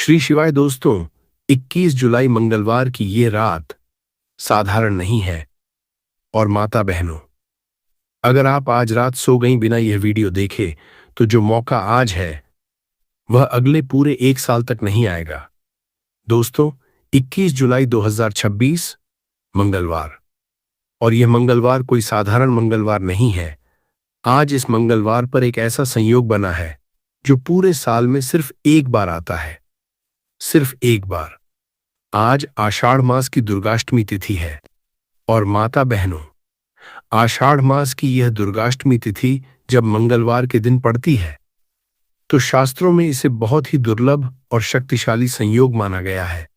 श्री शिवाय दोस्तों, 21 जुलाई मंगलवार की ये रात साधारण नहीं है। और माता बहनों, अगर आप आज रात सो गई बिना यह वीडियो देखे तो जो मौका आज है वह अगले पूरे 1 साल तक नहीं आएगा। दोस्तों, 21 जुलाई 2026 मंगलवार, और यह मंगलवार कोई साधारण मंगलवार नहीं है। आज इस मंगलवार पर एक ऐसा संयोग बना है जो पूरे साल में सिर्फ एक बार आता है, सिर्फ एक बार। आज आषाढ़ मास की दुर्गाष्टमी तिथि है। और माता बहनों, आषाढ़ मास की यह दुर्गाष्टमी तिथि जब मंगलवार के दिन पड़ती है तो शास्त्रों में इसे बहुत ही दुर्लभ और शक्तिशाली संयोग माना गया है।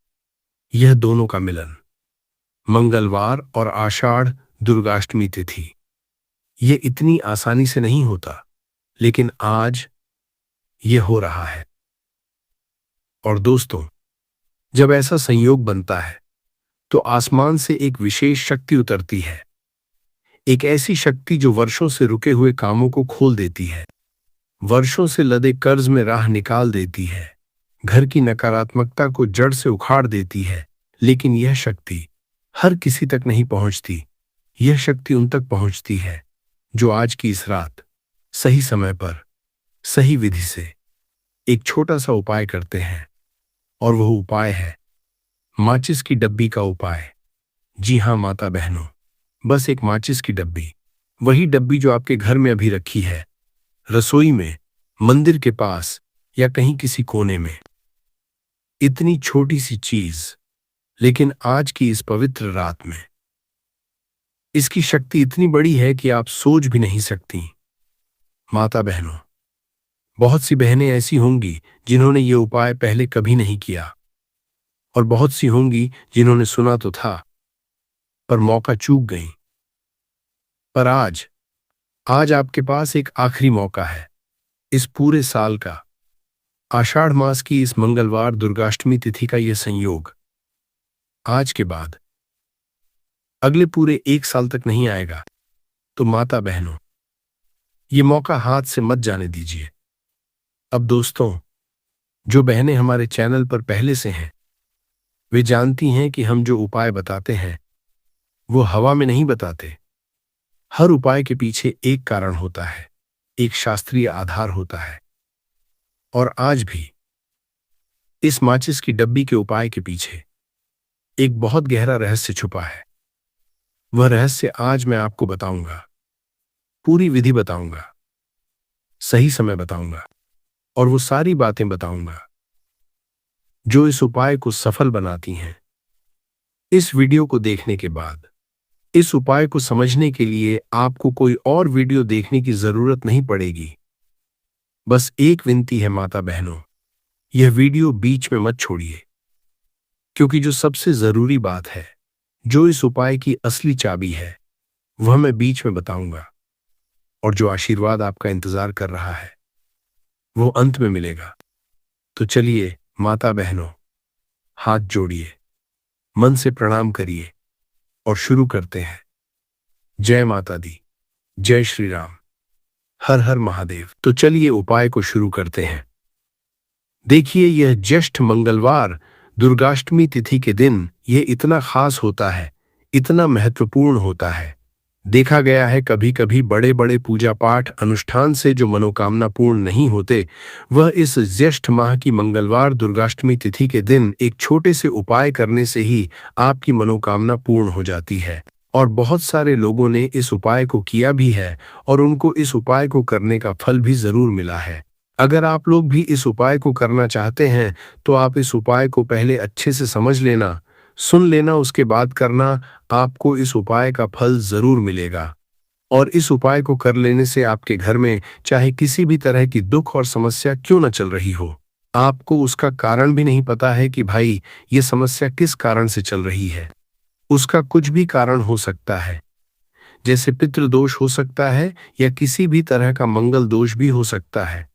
यह दोनों का मिलन, मंगलवार और आषाढ़ दुर्गाष्टमी तिथि, यह इतनी आसानी से नहीं होता, लेकिन आज यह हो रहा है। और दोस्तों, जब ऐसा संयोग बनता है तो आसमान से एक विशेष शक्ति उतरती है, एक ऐसी शक्ति जो वर्षों से रुके हुए कामों को खोल देती है, वर्षों से लदे कर्ज में राह निकाल देती है, घर की नकारात्मकता को जड़ से उखाड़ देती है। लेकिन यह शक्ति हर किसी तक नहीं पहुंचती। यह शक्ति उन तक पहुंचती है जो आज की इस रात सही समय पर सही विधि से एक छोटा सा उपाय करते हैं। और वह उपाय है माचिस की डब्बी का उपाय। जी हां माता बहनों, बस एक माचिस की डब्बी, वही डब्बी जो आपके घर में अभी रखी है, रसोई में, मंदिर के पास या कहीं किसी कोने में। इतनी छोटी सी चीज, लेकिन आज की इस पवित्र रात में इसकी शक्ति इतनी बड़ी है कि आप सोच भी नहीं सकती। माता बहनों, बहुत सी बहनें ऐसी होंगी जिन्होंने ये उपाय पहले कभी नहीं किया, और बहुत सी होंगी जिन्होंने सुना तो था पर मौका चूक गई। पर आज आपके पास एक आखिरी मौका है। इस पूरे साल का, आषाढ़ मास की इस मंगलवार दुर्गाष्टमी तिथि का यह संयोग आज के बाद अगले पूरे 1 साल तक नहीं आएगा। तो माता बहनों, ये मौका हाथ से मत जाने दीजिए। अब दोस्तों, जो बहनें हमारे चैनल पर पहले से हैं वे जानती हैं कि हम जो उपाय बताते हैं वो हवा में नहीं बताते। हर उपाय के पीछे एक कारण होता है, एक शास्त्रीय आधार होता है। और आज भी इस माचिस की डब्बी के उपाय के पीछे एक बहुत गहरा रहस्य छुपा है। वह रहस्य आज मैं आपको बताऊंगा, पूरी विधि बताऊंगा, सही समय बताऊंगा, और वो सारी बातें बताऊंगा जो इस उपाय को सफल बनाती हैं। इस वीडियो को देखने के बाद इस उपाय को समझने के लिए आपको कोई और वीडियो देखने की जरूरत नहीं पड़ेगी। बस एक विनती है माता बहनों, यह वीडियो बीच में मत छोड़िए, क्योंकि जो सबसे जरूरी बात है, जो इस उपाय की असली चाबी है, वह मैं बीच में बताऊंगा। और जो आशीर्वाद आपका इंतजार कर रहा है वो अंत में मिलेगा। तो चलिए माता बहनों, हाथ जोड़िए, मन से प्रणाम करिए और शुरू करते हैं। जय माता दी, जय श्री राम, हर हर महादेव। तो चलिए उपाय को शुरू करते हैं। देखिए, यह ज्येष्ठ मंगलवार दुर्गाष्टमी तिथि के दिन यह इतना खास होता है, इतना महत्वपूर्ण होता है। देखा गया है कभी कभी बड़े बड़े पूजा पाठ अनुष्ठान से जो मनोकामना पूर्ण नहीं होते, वह इस ज्येष्ठ माह की मंगलवार दुर्गाष्टमी तिथि के दिन एक छोटे से उपाय करने से ही आपकी मनोकामना पूर्ण हो जाती है। और बहुत सारे लोगों ने इस उपाय को किया भी है और उनको इस उपाय को करने का फल भी जरूर मिला है। अगर आप लोग भी इस उपाय को करना चाहते हैं तो आप इस उपाय को पहले अच्छे से समझ लेना, सुन लेना, उसके बाद करना। आपको इस उपाय का फल जरूर मिलेगा। और इस उपाय को कर लेने से आपके घर में चाहे किसी भी तरह की दुख और समस्या क्यों न चल रही हो, आपको उसका कारण भी नहीं पता है कि भाई ये समस्या किस कारण से चल रही है, उसका कुछ भी कारण हो सकता है, जैसे पितृदोष हो सकता है या किसी भी तरह का मंगल दोष भी हो सकता है।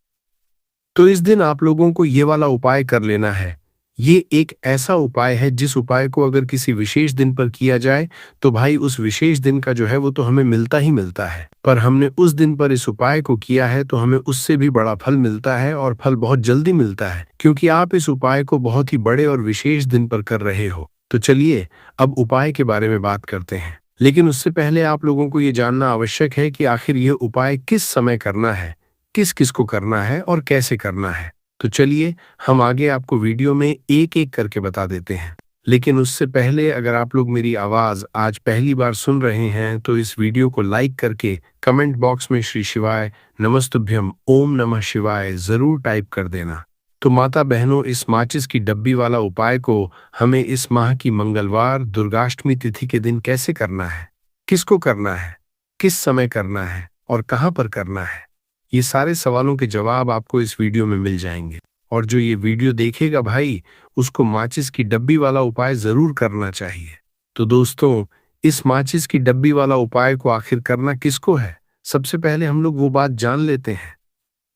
तो इस दिन आप लोगों को ये वाला उपाय कर लेना है। ये एक ऐसा उपाय है जिस उपाय को अगर किसी विशेष दिन पर किया जाए तो भाई उस विशेष दिन का जो है वो तो हमें मिलता ही मिलता है। पर हमने उस दिन पर इस उपाय को किया है तो हमें उससे भी बड़ा फल मिलता है, और फल बहुत जल्दी मिलता है क्योंकि आप इस उपाय को बहुत ही बड़े और विशेष दिन पर कर रहे हो। तो चलिए अब उपाय के बारे में बात करते हैं, लेकिन उससे पहले आप लोगों को ये जानना आवश्यक है कि आखिर यह उपाय किस समय करना है, किस किस को करना है और कैसे करना है। तो चलिए हम आगे आपको वीडियो में एक एक करके बता देते हैं। लेकिन उससे पहले अगर आप लोग मेरी आवाज आज पहली बार सुन रहे हैं तो इस वीडियो को लाइक करके कमेंट बॉक्स में श्री शिवाय नमस्तुभ्यम ओम नमः शिवाय जरूर टाइप कर देना। तो माता बहनों, इस माचिस की डब्बी वाला उपाय को हमें इस माह की मंगलवार दुर्गाष्टमी तिथि के दिन कैसे करना है, किसको करना है, किस समय करना है और कहां पर करना है, ये सारे सवालों के जवाब आपको इस वीडियो में मिल जाएंगे। और जो ये वीडियो देखेगा भाई, उसको माचिस की डब्बी वाला उपाय जरूर करना चाहिए। तो दोस्तों, इस माचिस की डब्बी वाला उपाय को आखिर करना किसको है, सबसे पहले हम लोग वो बात जान लेते हैं।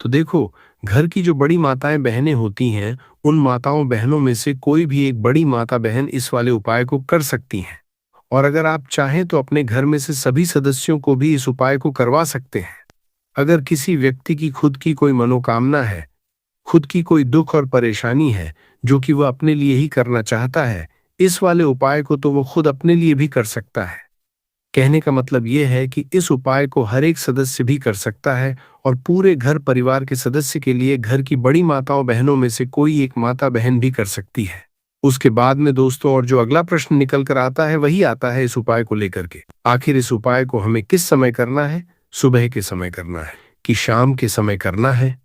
तो देखो, घर की जो बड़ी माताएं बहनें होती हैं, उन माताओं बहनों में से कोई भी एक बड़ी माता बहन इस वाले उपाय को कर सकती हैं। और अगर आप चाहें तो अपने घर में से सभी सदस्यों को भी इस उपाय को करवा सकते हैं। अगर किसी व्यक्ति की खुद की कोई मनोकामना है, खुद की कोई दुख और परेशानी है जो कि वह अपने लिए ही करना चाहता है, इस वाले उपाय को तो वो खुद अपने लिए भी कर सकता है। कहने का मतलब यह है कि इस उपाय को हर एक सदस्य भी कर सकता है, और पूरे घर परिवार के सदस्य के लिए घर की बड़ी माताओं बहनों में से कोई एक माता बहन भी कर सकती है। उसके बाद में दोस्तों, और जो अगला प्रश्न निकल कर आता है वही आता है इस उपाय को लेकर के, आखिर इस उपाय को हमें किस समय करना है, सुबह के समय करना है कि शाम के समय करना है।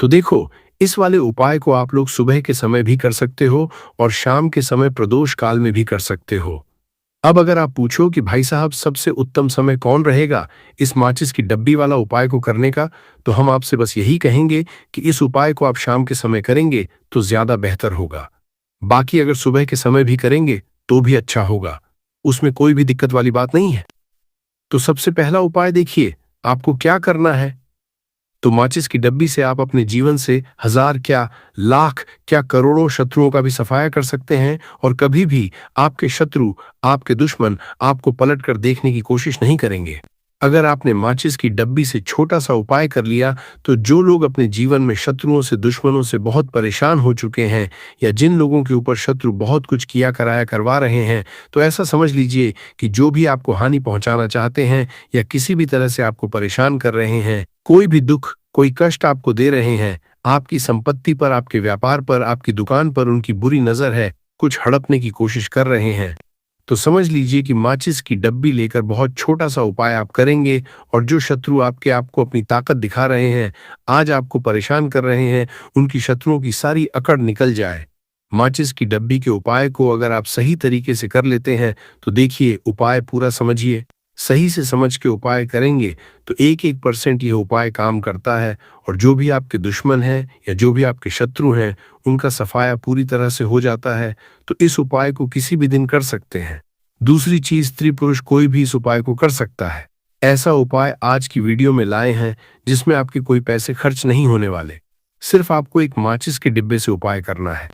तो देखो, इस वाले उपाय को आप लोग सुबह के समय भी कर सकते हो और शाम के समय प्रदोष काल में भी कर सकते हो। अब अगर आप पूछो कि भाई साहब सबसे उत्तम समय कौन रहेगा इस माचिस की डब्बी वाला उपाय को करने का, तो हम आपसे बस यही कहेंगे कि इस उपाय को आप शाम के समय करेंगे तो ज्यादा बेहतर होगा। बाकी अगर सुबह के समय भी करेंगे तो भी अच्छा होगा, उसमें कोई भी दिक्कत वाली बात नहीं है। तो सबसे पहला उपाय देखिए, आपको क्या करना है। तो माचिस की डब्बी से आप अपने जीवन से हजार क्या, लाख क्या, करोड़ों शत्रुओं का भी सफाया कर सकते हैं, और कभी भी आपके शत्रु, आपके दुश्मन आपको पलट कर देखने की कोशिश नहीं करेंगे। अगर आपने माचिस की डब्बी से छोटा सा उपाय कर लिया तो जो लोग अपने जीवन में शत्रुओं से, दुश्मनों से बहुत परेशान हो चुके हैं, या जिन लोगों के ऊपर शत्रु बहुत कुछ किया कराया करवा रहे हैं, तो ऐसा समझ लीजिए कि जो भी आपको हानि पहुंचाना चाहते हैं या किसी भी तरह से आपको परेशान कर रहे हैं, कोई भी दुख, कोई कष्ट आपको दे रहे हैं, आपकी संपत्ति पर, आपके व्यापार पर, आपकी दुकान पर उनकी बुरी नजर है, कुछ हड़पने की कोशिश कर रहे हैं, तो समझ लीजिए कि माचिस की डब्बी लेकर बहुत छोटा सा उपाय आप करेंगे, और जो शत्रु आपको अपनी ताकत दिखा रहे हैं, आज आपको परेशान कर रहे हैं, उनकी शत्रुओं की सारी अकड़ निकल जाए। माचिस की डब्बी के उपाय को अगर आप सही तरीके से कर लेते हैं तो देखिए, उपाय पूरा समझिए, सही से समझ के उपाय करेंगे तो 1% यह उपाय काम करता है, और जो भी आपके दुश्मन हैं या जो भी आपके शत्रु हैं, उनका सफाया पूरी तरह से हो जाता है। तो इस उपाय को किसी भी दिन कर सकते हैं। दूसरी चीज, स्त्री पुरुष कोई भी इस उपाय को कर सकता है। ऐसा उपाय आज की वीडियो में लाए हैं जिसमें आपके कोई पैसे खर्च नहीं होने वाले, सिर्फ आपको एक माचिस के डिब्बे से उपाय करना है।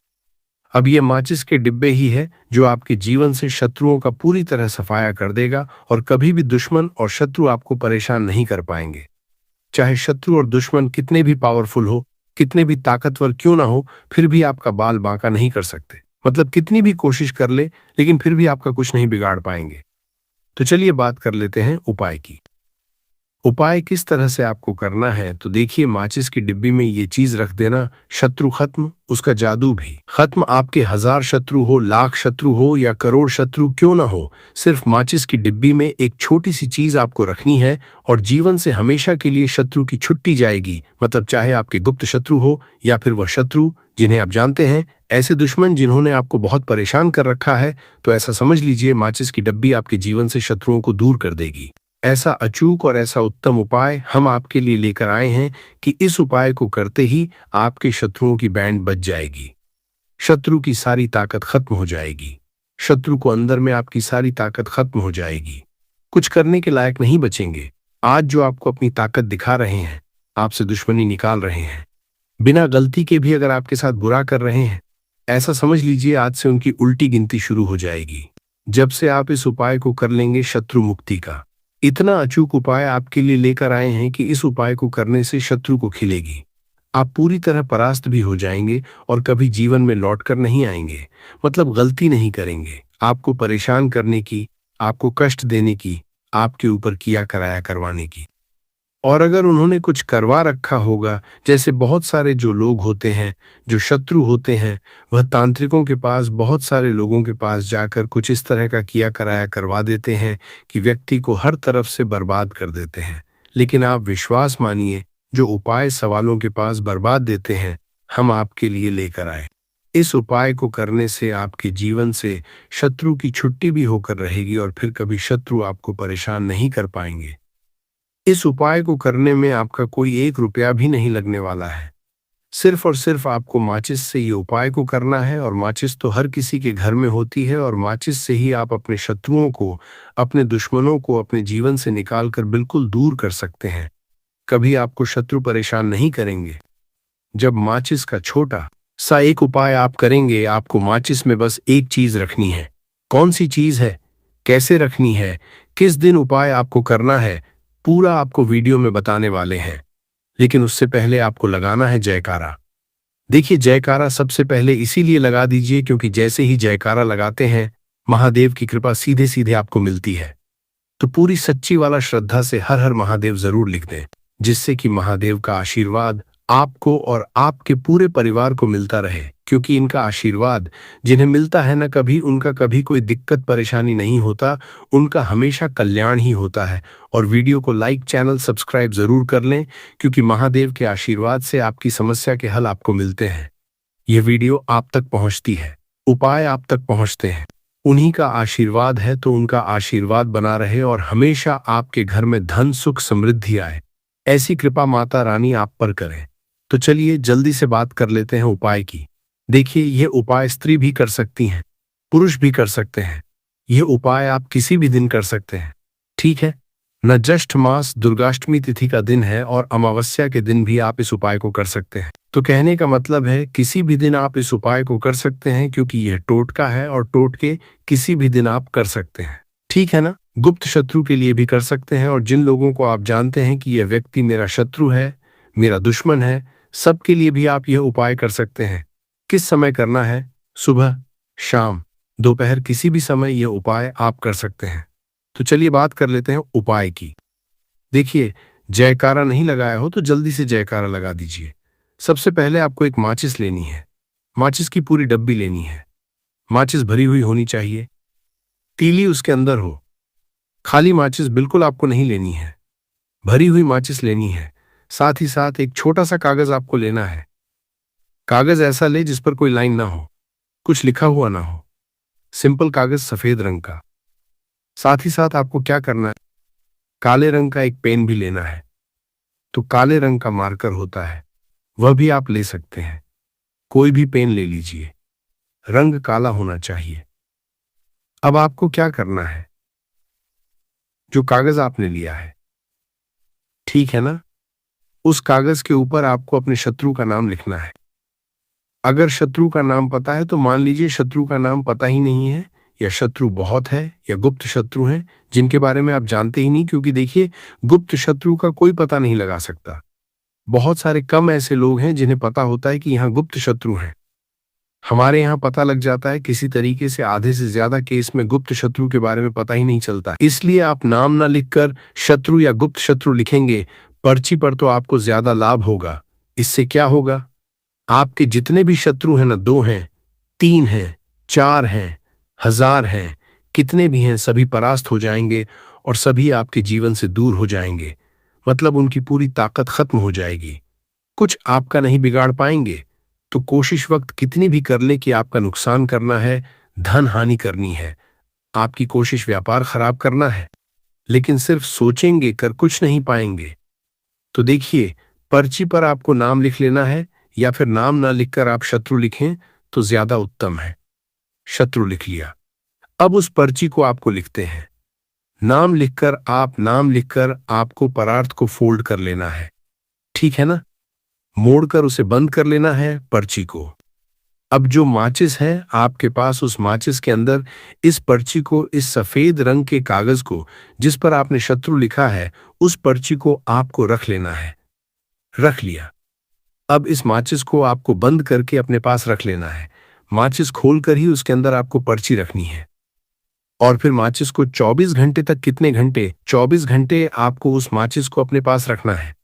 अब ये माचिस के डिब्बे ही है जो आपके जीवन से शत्रुओं का पूरी तरह सफाया कर देगा, और कभी भी दुश्मन और शत्रु आपको परेशान नहीं कर पाएंगे। चाहे शत्रु और दुश्मन कितने भी पावरफुल हो, कितने भी ताकतवर क्यों ना हो, फिर भी आपका बाल बांका नहीं कर सकते। मतलब कितनी भी कोशिश कर ले, लेकिन फिर भी आपका कुछ नहीं बिगाड़ पाएंगे। तो चलिए बात कर लेते हैं उपाय की। उपाय किस तरह से आपको करना है, तो देखिए, माचिस की डिब्बी में ये चीज रख देना, शत्रु खत्म, उसका जादू भी खत्म। आपके 1000 शत्रु हो, लाख शत्रु हो या करोड़ शत्रु क्यों ना हो, सिर्फ माचिस की डिब्बी में एक छोटी सी चीज आपको रखनी है, और जीवन से हमेशा के लिए शत्रु की छुट्टी जाएगी। मतलब चाहे आपके गुप्त शत्रु हो या फिर वह शत्रु जिन्हें आप जानते हैं, ऐसे दुश्मन जिन्होंने आपको बहुत परेशान कर रखा है, तो ऐसा समझ लीजिए माचिस की डब्बी आपके जीवन से शत्रुओं को दूर कर देगी। ऐसा अचूक और ऐसा उत्तम उपाय हम आपके लिए लेकर आए हैं कि इस उपाय को करते ही आपके शत्रुओं की बैंड बज जाएगी, शत्रु की सारी ताकत खत्म हो जाएगी, शत्रु को अंदर में आपकी सारी ताकत खत्म हो जाएगी, कुछ करने के लायक नहीं बचेंगे। आज जो आपको अपनी ताकत दिखा रहे हैं, आपसे दुश्मनी निकाल रहे हैं, बिना गलती के भी अगर आपके साथ बुरा कर रहे हैं, ऐसा समझ लीजिए आज से उनकी उल्टी गिनती शुरू हो जाएगी। जब से आप इस उपाय को कर लेंगे शत्रु मुक्ति का इतना अचूक उपाय आपके लिए लेकर आए हैं कि इस उपाय को करने से शत्रु को खिलेगी। आप पूरी तरह परास्त भी हो जाएंगे और कभी जीवन में लौटकर नहीं आएंगे। मतलब गलती नहीं करेंगे, आपको परेशान करने की, आपको कष्ट देने की, आपके ऊपर किया कराया करवाने की। और अगर उन्होंने कुछ करवा रखा होगा, जैसे बहुत सारे जो लोग होते हैं जो शत्रु होते हैं, वह तांत्रिकों के पास बहुत सारे लोगों के पास जाकर कुछ इस तरह का किया कराया करवा देते हैं कि व्यक्ति को हर तरफ से बर्बाद कर देते हैं। लेकिन आप विश्वास मानिए, जो उपाय सवालों के पास बर्बाद देते हैं, हम आपके लिए लेकर आए। इस उपाय को करने से आपके जीवन से शत्रु की छुट्टी भी होकर रहेगी और फिर कभी शत्रु आपको परेशान नहीं कर पाएंगे। इस उपाय को करने में आपका कोई 1 रुपया भी नहीं लगने वाला है। सिर्फ और सिर्फ आपको माचिस से ये उपाय को करना है, और माचिस तो हर किसी के घर में होती है, और माचिस से ही आप अपने शत्रुओं को, अपने दुश्मनों को अपने जीवन से निकालकर बिल्कुल दूर कर सकते हैं। कभी आपको शत्रु परेशान नहीं करेंगे। जब माचिस का छोटा सा एक उपाय आप करेंगे, आपको माचिस में बस एक चीज रखनी है। कौन सी चीज है, कैसे रखनी है, किस दिन उपाय आपको करना है, पूरा आपको वीडियो में बताने वाले हैं। लेकिन उससे पहले आपको लगाना है जयकारा। देखिए, जयकारा सबसे पहले इसीलिए लगा दीजिए क्योंकि जैसे ही जयकारा लगाते हैं, महादेव की कृपा सीधे सीधे आपको मिलती है। तो पूरी सच्ची वाला श्रद्धा से हर हर महादेव जरूर लिख दें, जिससे कि महादेव का आशीर्वाद आपको और आपके पूरे परिवार को मिलता रहे। क्योंकि इनका आशीर्वाद जिन्हें मिलता है ना, कभी उनका कभी कोई दिक्कत परेशानी नहीं होता, उनका हमेशा कल्याण ही होता है। और वीडियो को लाइक, चैनल सब्सक्राइब जरूर कर लें, क्योंकि महादेव के आशीर्वाद से आपकी समस्या के हल आपको मिलते हैं। यह वीडियो आप तक पहुंचती है, उपाय आप तक पहुंचते हैं, उन्हीं का आशीर्वाद है। तो उनका आशीर्वाद बना रहे और हमेशा आपके घर में धन, सुख, समृद्धि आए, ऐसी कृपा माता रानी आप पर करें। तो चलिए जल्दी से बात कर लेते हैं उपाय की। देखिए, यह उपाय स्त्री भी कर सकती हैं, पुरुष भी कर सकते हैं। यह उपाय आप किसी भी दिन कर सकते हैं, ठीक है न। ज्येष्ठ मास दुर्गाष्टमी तिथि का दिन है और अमावस्या के दिन भी आप इस उपाय को कर सकते हैं। तो कहने का मतलब है किसी भी दिन आप इस उपाय को कर सकते हैं, क्योंकि यह टोटका है और टोटके किसी भी दिन आप कर सकते हैं, ठीक है ना। गुप्त शत्रु के लिए भी कर सकते हैं, और जिन लोगों को आप जानते हैं कि यह व्यक्ति मेरा शत्रु है, मेरा दुश्मन है, सबके लिए भी आप यह उपाय कर सकते हैं। किस समय करना है? सुबह, शाम, दोपहर, किसी भी समय यह उपाय आप कर सकते हैं। तो चलिए बात कर लेते हैं उपाय की। देखिए, जयकारा नहीं लगाया हो तो जल्दी से जयकारा लगा दीजिए। सबसे पहले आपको एक माचिस लेनी है। माचिस की पूरी डब्बी लेनी है। माचिस भरी हुई होनी चाहिए, तीली उसके अंदर हो। खाली माचिस बिल्कुल आपको नहीं लेनी है, भरी हुई माचिस लेनी है। साथ ही साथ एक छोटा सा कागज आपको लेना है। कागज ऐसा ले जिस पर कोई लाइन ना हो, कुछ लिखा हुआ ना हो, सिंपल कागज सफेद रंग का। साथ ही साथ आपको क्या करना है, काले रंग का एक पेन भी लेना है। तो काले रंग का मार्कर होता है, वह भी आप ले सकते हैं, कोई भी पेन ले लीजिए, रंग काला होना चाहिए। अब आपको क्या करना है, जो कागज आपने लिया है, ठीक है ना, उस कागज के ऊपर आपको अपने शत्रु का नाम लिखना है। अगर शत्रु का नाम पता है तो मान लीजिए, शत्रु का नाम पता ही नहीं है, या शत्रु बहुत है, या गुप्त शत्रु हैं जिनके बारे में आप जानते ही नहीं। क्योंकि देखिए, गुप्त शत्रु का कोई पता नहीं लगा सकता। बहुत सारे कम ऐसे लोग हैं जिन्हें पता होता है कि यहाँ गुप्त शत्रु हैं। हमारे यहाँ पता लग जाता है किसी तरीके से। आधे से ज्यादा केस में गुप्त शत्रु के बारे में पता ही नहीं चलता। इसलिए आप नाम ना लिखकर शत्रु या गुप्त शत्रु लिखेंगे पर्ची पर, तो आपको ज्यादा लाभ होगा। इससे क्या होगा, आपके जितने भी शत्रु हैं ना, 2 हैं, 3 हैं, 4 हैं, 1000 हैं, कितने भी हैं, सभी परास्त हो जाएंगे और सभी आपके जीवन से दूर हो जाएंगे। मतलब उनकी पूरी ताकत खत्म हो जाएगी, कुछ आपका नहीं बिगाड़ पाएंगे। तो कोशिश वक्त कितनी भी कर ले कि आपका नुकसान करना है, धन हानि करनी है, आपकी कोशिश व्यापार खराब करना है, लेकिन सिर्फ सोचेंगे, कर कुछ नहीं पाएंगे। तो देखिए, पर्ची पर आपको नाम लिख लेना है, या फिर नाम ना लिखकर आप शत्रु लिखें तो ज्यादा उत्तम है। शत्रु लिख लिया, अब उस पर्ची को आपको लिखते हैं। नाम लिखकर आपको परार्थ को फोल्ड कर लेना है, ठीक है ना, मोड़कर उसे बंद कर लेना है पर्ची को। अब जो माचिस है आपके पास, उस माचिस के अंदर इस पर्ची को, इस सफेद रंग के कागज को जिस पर आपने शत्रु लिखा है, उस पर्ची को आपको रख लेना है। रख लिया। अब इस माचिस को आपको बंद करके अपने पास रख लेना है। माचिस खोलकर ही उसके अंदर आपको पर्ची रखनी है। और फिर माचिस को 24 घंटे तक, कितने घंटे? 24 घंटे आपको उस माचिस को अपने पास रखना है।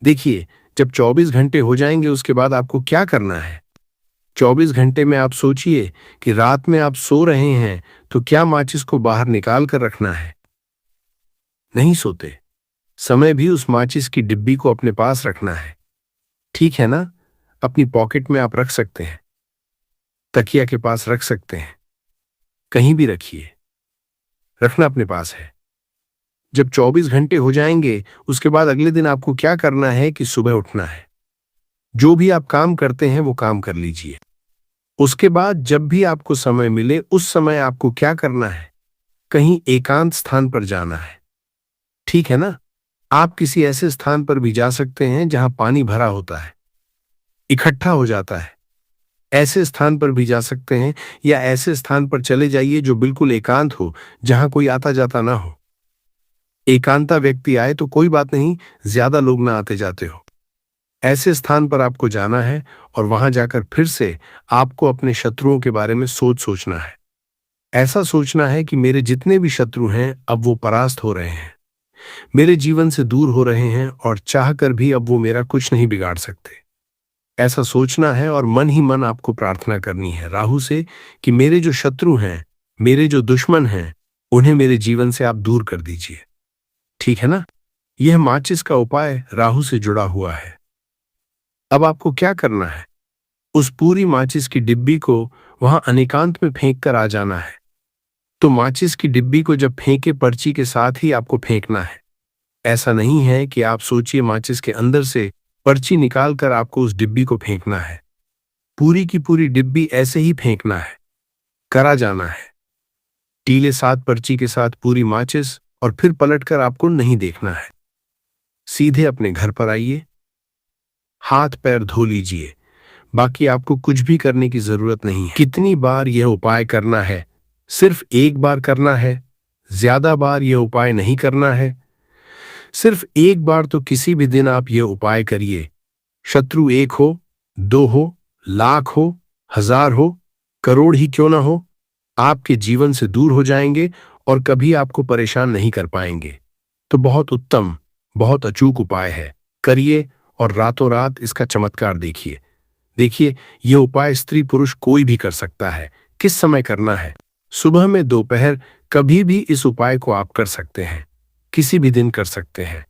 देखिए, जब 24 घंटे हो जाएंगे उसके बाद आपको क्या करना है? 24 घंटे में आप सोचिए कि रात में आप सो रहे हैं तो क्या माचिस को बाहर निकाल कर रखना है? नहीं सोते। समय भी उस माचिस की डिब्बी को अपने पास रखना है। ठीक है ना? अपनी पॉकेट में आप रख सकते हैं, तकिया के पास रख सकते हैं, कहीं भी रखिए, रखना अपने पास है। जब 24 घंटे हो जाएंगे उसके बाद अगले दिन आपको क्या करना है कि सुबह उठना है। जो भी आप काम करते हैं वो काम कर लीजिए। उसके बाद जब भी आपको समय मिले उस समय आपको क्या करना है? कहीं एकांत स्थान पर जाना है। ठीक है ना? आप किसी ऐसे स्थान पर भी जा सकते हैं जहां पानी भरा होता है, इकट्ठा हो जाता है। ऐसे स्थान पर भी जा सकते हैं, या ऐसे स्थान पर चले जाइए जो बिल्कुल एकांत हो, जहां कोई आता जाता ना हो। एकांता व्यक्ति आए तो कोई बात नहीं, ज्यादा लोग ना आते जाते हो। ऐसे स्थान पर आपको जाना है और वहां जाकर फिर से आपको अपने शत्रुओं के बारे में सोचना है। ऐसा सोचना है कि मेरे जितने भी शत्रु हैं अब वो परास्त हो रहे हैं, मेरे जीवन से दूर हो रहे हैं, और चाहकर भी अब वो मेरा कुछ नहीं बिगाड़ सकते। ऐसा सोचना है और मन ही मन आपको प्रार्थना करनी है राहु से कि मेरे जो शत्रु हैं, मेरे जो दुश्मन हैं, उन्हें मेरे जीवन से आप दूर कर दीजिए। ठीक है ना? यह माचिस का उपाय राहु से जुड़ा हुआ है। अब आपको क्या करना है? उस पूरी माचिस की डिब्बी को वहां अनेकांत में फेंक कर आ जाना है। तो माचिस की डिब्बी को जब फेंके, पर्ची के साथ ही आपको फेंकना है। ऐसा नहीं है कि आप सोचिए माचिस के अंदर से पर्ची निकालकर आपको उस डिब्बी को फेंकना है। पूरी की पूरी डिब्बी ऐसे ही फेंकना है, करा जाना है। टीले साथ पर्ची के साथ पूरी माचिस, और फिर पलटकर आपको नहीं देखना है। सीधे अपने घर पर आइए, हाथ पैर धो लीजिए। बाकी आपको कुछ भी करने की जरूरत नहीं है। कितनी बार यह उपाय करना है? सिर्फ एक बार करना है, ज्यादा बार यह उपाय नहीं करना है। सिर्फ एक बार तो किसी भी दिन आप यह उपाय करिए। शत्रु 1 हो, 2 हो, लाख हो, 1000 हो, करोड़ ही क्यों ना हो, आपके जीवन से दूर हो जाएंगे और कभी आपको परेशान नहीं कर पाएंगे। तो बहुत उत्तम, बहुत अचूक उपाय है, करिए और रातों रात इसका चमत्कार देखिए। देखिए, यह उपाय स्त्री पुरुष कोई भी कर सकता है। किस समय करना है? सुबह में, दोपहर, कभी भी इस उपाय को आप कर सकते हैं, किसी भी दिन कर सकते हैं।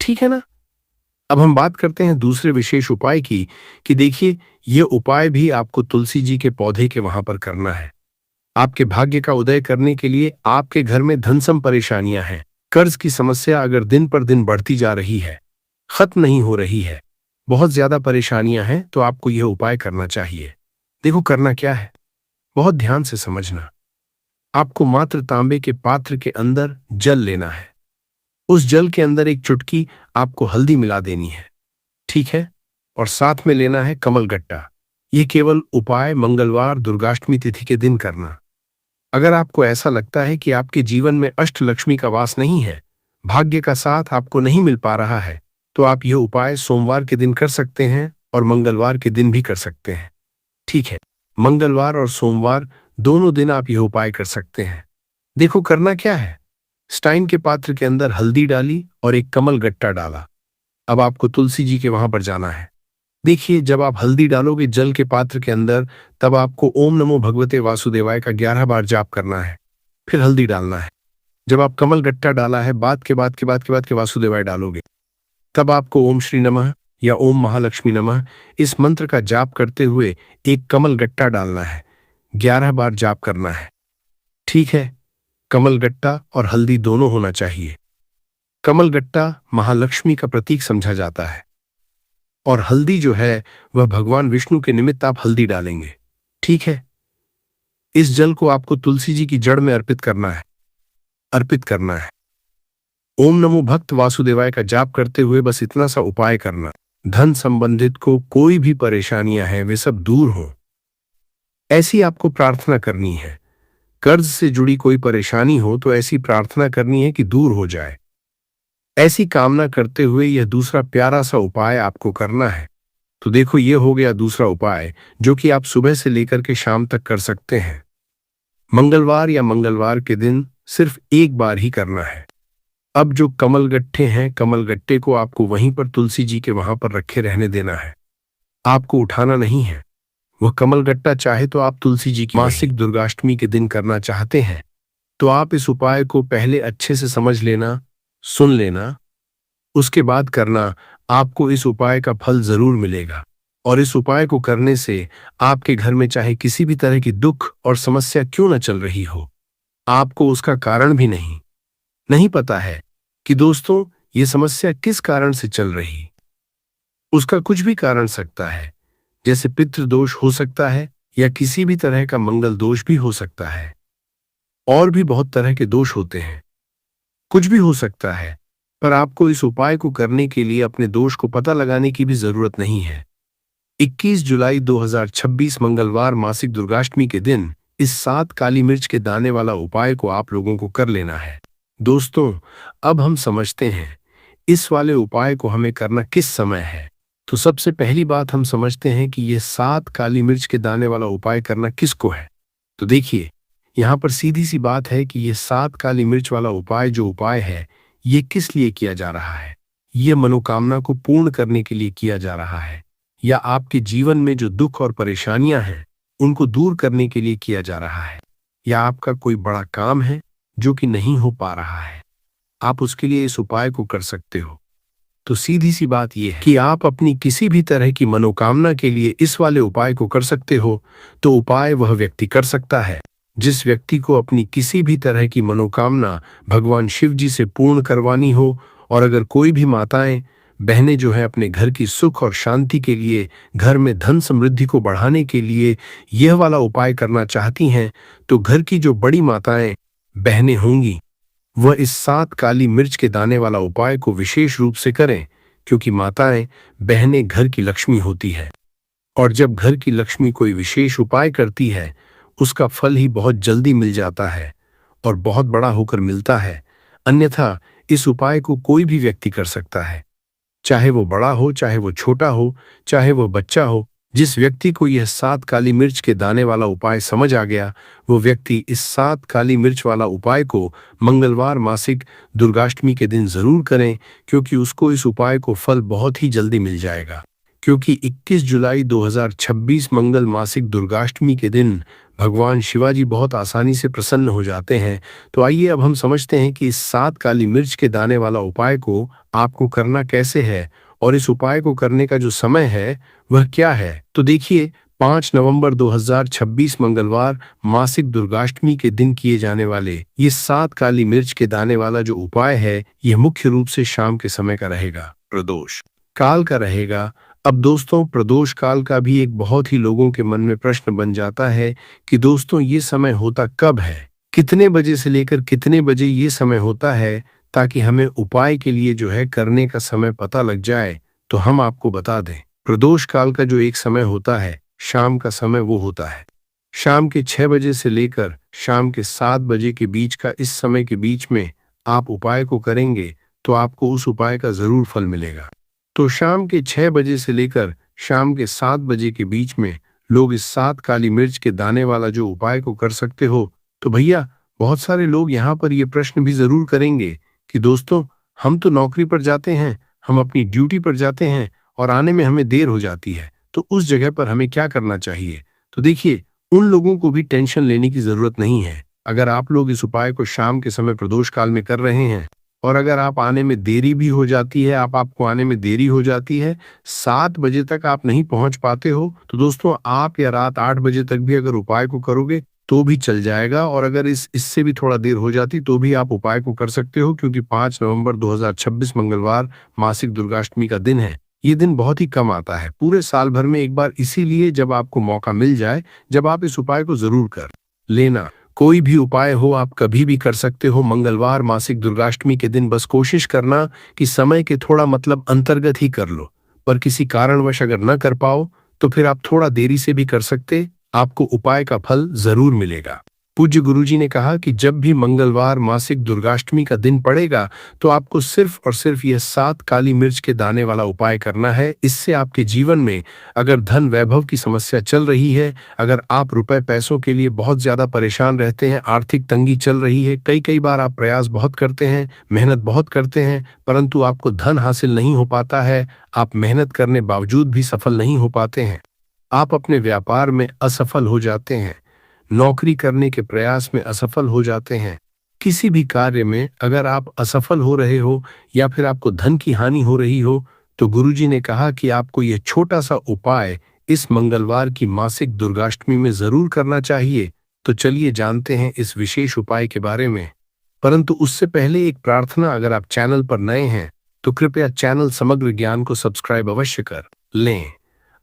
ठीक है ना? अब हम बात करते हैं दूसरे विशेष उपाय की, कि देखिए, यह उपाय भी आपको तुलसी जी के पौधे के वहां पर करना है। आपके भाग्य का उदय करने के लिए आपके घर में धन सम परेशानियां हैं, कर्ज की समस्या अगर दिन पर दिन बढ़ती जा रही है, खत्म नहीं हो रही है, बहुत ज्यादा परेशानियां हैं, तो आपको यह उपाय करना चाहिए। देखो करना क्या है, बहुत ध्यान से समझना। आपको मात्र तांबे के पात्र के अंदर जल लेना है। उस जल के अंदर एक चुटकी आपको हल्दी मिला देनी है। ठीक है? और साथ में लेना है कमल गट्टा। यह केवल उपाय मंगलवार, दुर्गाष्टमी तिथि के दिन करना। अगर आपको ऐसा लगता है कि आपके जीवन में अष्टलक्ष्मी का वास नहीं है, भाग्य का साथ आपको नहीं मिल पा रहा है, तो आप यह उपाय सोमवार के दिन कर सकते हैं और मंगलवार के दिन भी कर सकते हैं। ठीक है? मंगलवार और सोमवार दोनों दिन आप यह उपाय कर सकते हैं। देखो करना क्या है, स्टाइन के पात्र के अंदर हल्दी डाली और एक कमल गट्टा डाला। अब आपको तुलसी जी के वहां पर जाना है। देखिए, जब आप हल्दी डालोगे जल के पात्र के अंदर, तब आपको ओम नमो भगवते वासुदेवाय का 11 बार जाप करना है, फिर हल्दी डालना है। जब आप कमल गट्टा डाला है, बाद के वासुदेवाय डालोगे, तब आपको ओम श्री नमः या ओम महालक्ष्मी नमः इस मंत्र का जाप करते हुए एक कमल गट्टा डालना है, 11 बार जाप करना है। ठीक है? कमल गट्टा और हल्दी दोनों होना चाहिए। कमल गट्टा महालक्ष्मी का प्रतीक समझा जाता है, और हल्दी जो है वह भगवान विष्णु के निमित्त आप हल्दी डालेंगे। ठीक है? इस जल को आपको तुलसी जी की जड़ में अर्पित करना है, अर्पित करना है। ओम नमो भक्त वासुदेवाय का जाप करते हुए बस इतना सा उपाय करना। धन संबंधित को कोई भी परेशानियां हैं वे सब दूर हो। ऐसी आपको प्रार्थना करनी है। कर्ज से जुड़ी कोई परेशानी हो तो ऐसी प्रार्थना करनी है कि दूर हो जाए। ऐसी कामना करते हुए यह दूसरा प्यारा सा उपाय आपको करना है। तो देखो, ये हो गया दूसरा उपाय जो कि आप सुबह से लेकर के शाम तक कर सकते हैं। मंगलवार या मंगलवार के दिन सिर्फ एक बार ही करना है। अब जो कमल गट्ठे हैं, कमल गट्टे को आपको वहीं पर तुलसी जी के वहां पर रखे रहने देना है। आपको उठाना नहीं है। वह कमल गट्टा चाहे तो आप तुलसी जी की मासिक दुर्गाष्टमी के दिन करना चाहते हैं तो आप इस उपाय को पहले अच्छे से समझ लेना, सुन लेना, उसके बाद करना। आपको इस उपाय का फल जरूर मिलेगा। और इस उपाय को करने से आपके घर में चाहे किसी भी तरह की दुख और समस्या क्यों न चल रही हो, आपको उसका कारण भी नहीं पता है कि दोस्तों ये समस्या किस कारण से चल रही। उसका कुछ भी कारण सकता है, जैसे पितृदोष हो सकता है या किसी भी तरह का मंगल दोष भी हो सकता है। और भी बहुत तरह के दोष होते हैं, कुछ भी हो सकता है। पर आपको इस उपाय को करने के लिए अपने दोष को पता लगाने की भी जरूरत नहीं है। 21 जुलाई 2026 मंगलवार मासिक दुर्गाष्टमी के दिन इस 7 काली मिर्च के दाने वाला उपाय को आप लोगों को कर लेना है। दोस्तों, अब हम समझते हैं इस वाले उपाय को हमें करना किस समय है। तो सबसे पहली बात हम समझते हैं कि यह 7 काली मिर्च के दाने वाला उपाय करना किसको है। तो देखिए, यहाँ पर सीधी सी बात है कि यह 7 काली मिर्च वाला उपाय जो उपाय है, ये किस लिए किया जा रहा है। यह मनोकामना को पूर्ण करने के लिए किया जा रहा है, या आपके जीवन में जो दुख और परेशानियां हैं उनको दूर करने के लिए किया जा रहा है, या आपका कोई बड़ा काम है जो कि नहीं हो पा रहा है, आप उसके लिए इस उपाय को कर सकते हो। तो सीधी सी बात यह है कि आप अपनी किसी भी तरह की मनोकामना के लिए इस वाले उपाय को कर सकते हो। तो उपाय वह व्यक्ति कर सकता है जिस व्यक्ति को अपनी किसी भी तरह की मनोकामना भगवान शिव जी से पूर्ण करवानी हो। और अगर कोई भी माताएं बहनें जो है अपने घर की सुख और शांति के लिए, घर में धन समृद्धि को बढ़ाने के लिए यह वाला उपाय करना चाहती हैं, तो घर की जो बड़ी माताएं बहनें होंगी वह इस 7 काली मिर्च के दाने वाला उपाय को विशेष रूप से करें, क्योंकि माताएं बहनें घर की लक्ष्मी होती है। और जब घर की लक्ष्मी कोई विशेष उपाय करती है उसका फल ही बहुत जल्दी मिल जाता है और बहुत बड़ा होकर मिलता है। अन्यथा इस उपाय को कोई भी व्यक्ति कर सकता है, चाहे वो बड़ा हो, चाहे वो छोटा हो, चाहे वो बच्चा हो। जिस व्यक्ति को यह 7 काली मिर्च के दाने वाला उपाय समझ आ गया, वो व्यक्ति इस 7 काली मिर्च वाला उपाय को मंगलवार मासिक दुर्गाष्टमी के दिन जरूर करें, क्योंकि उसको इस उपाय को फल बहुत ही जल्दी मिल जाएगा। क्योंकि 21 जुलाई 2026 मंगल मासिक दुर्गाष्टमी के दिन भगवान शिवाजी बहुत आसानी से प्रसन्न हो जाते हैं। तो आइए अब हम समझते हैं कि इस 7 काली मिर्च के दाने वाला उपाय को आपको करना कैसे है और इस उपाय को करने का जो समय है वह क्या है। तो देखिए, 5 नवंबर 2026 मंगलवार मासिक दुर्गाष्टमी के दिन किए जाने वाले ये 7 काली मिर्च के दाने वाला जो उपाय है, यह मुख्य रूप से शाम के समय का रहेगा, प्रदोष काल का रहेगा। अब दोस्तों, प्रदोष काल का भी एक बहुत ही लोगों के मन में प्रश्न बन जाता है कि दोस्तों ये समय होता कब है, कितने बजे से लेकर कितने बजे ये समय होता है, ताकि हमें उपाय के लिए जो है करने का समय पता लग जाए। तो हम आपको बता दें, प्रदोष काल का जो एक समय होता है, शाम का समय, वो होता है शाम के 6 बजे से लेकर शाम के 7 बजे के बीच का। इस समय के बीच में आप उपाय को करेंगे तो आपको उस उपाय का जरूर फल मिलेगा। तो शाम के 6 बजे से लेकर शाम के 7 बजे के बीच में लोग इस 7 काली मिर्च के दाने वाला जो उपाय को कर सकते हो। तो भैया, बहुत सारे लोग यहाँ पर ये प्रश्न भी जरूर करेंगे कि दोस्तों, हम तो नौकरी पर जाते हैं, हम अपनी ड्यूटी पर जाते हैं और आने में हमें देर हो जाती है, तो उस जगह पर हमें क्या करना चाहिए। तो देखिए, उन लोगों को भी टेंशन लेने की जरूरत नहीं है। अगर आप लोग इस उपाय को शाम के समय प्रदोष काल में कर रहे हैं और अगर आप आने में देरी भी हो जाती है, आपको आने में देरी हो जाती है, 7 बजे तक आप नहीं पहुंच पाते हो, तो दोस्तों आप या रात 8 बजे तक भी अगर उपाय को करोगे तो भी चल जाएगा। और अगर इससे भी थोड़ा देर हो जाती तो भी आप उपाय को कर सकते हो, क्योंकि 5 नवंबर 2026 मंगलवार मासिक दुर्गाष्टमी का दिन है। ये दिन बहुत ही कम आता है पूरे साल भर में एक बार, इसीलिए जब आपको मौका मिल जाए, जब आप इस उपाय को जरूर कर लेना। कोई भी उपाय हो आप कभी भी कर सकते हो मंगलवार मासिक दुर्गाष्टमी के दिन। बस कोशिश करना कि समय के थोड़ा अंतर्गत ही कर लो, पर किसी कारणवश अगर न कर पाओ तो फिर आप थोड़ा देरी से भी कर सकते आपको उपाय का फल जरूर मिलेगा। पूज्य गुरुजी ने कहा कि जब भी मंगलवार मासिक दुर्गाष्टमी का दिन पड़ेगा तो आपको सिर्फ और सिर्फ यह 7 काली मिर्च के दाने वाला उपाय करना है। इससे आपके जीवन में अगर धन वैभव की समस्या चल रही है, अगर आप रुपए पैसों के लिए बहुत ज्यादा परेशान रहते हैं, आर्थिक तंगी चल रही है, कई कई बार आप प्रयास बहुत करते हैं, मेहनत बहुत करते हैं, परंतु आपको धन हासिल नहीं हो पाता है, आप मेहनत करने बावजूद भी सफल नहीं हो पाते हैं, आप अपने व्यापार में असफल हो जाते हैं, नौकरी करने के प्रयास में असफल हो जाते हैं, किसी भी कार्य में अगर आप असफल हो रहे हो या फिर आपको धन की हानि हो रही हो, तो गुरुजी ने कहा कि आपको यह छोटा सा उपाय इस मंगलवार की मासिक दुर्गाष्टमी में जरूर करना चाहिए। तो चलिए जानते हैं इस विशेष उपाय के बारे में। परंतु उससे पहले एक प्रार्थना, अगर आप चैनल पर नए हैं तो कृपया चैनल समग्र ज्ञान को सब्सक्राइब अवश्य कर लें।